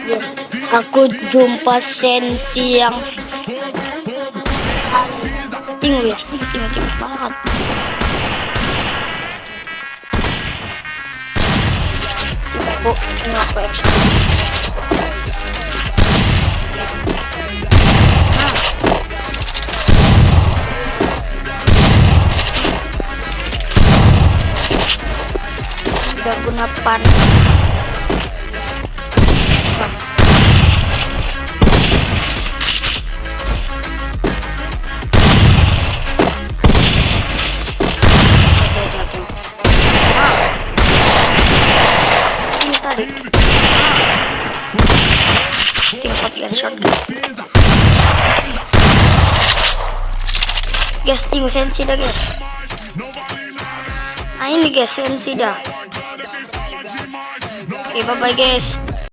Yes, aku jumpa sensi yang tinggi, tinggi banget. Aku ngaku action. Udah guna pan. Shotgun. Guys, tunggu sensi dah guys. Ini guys sensi dah. Oke, bye bye guys.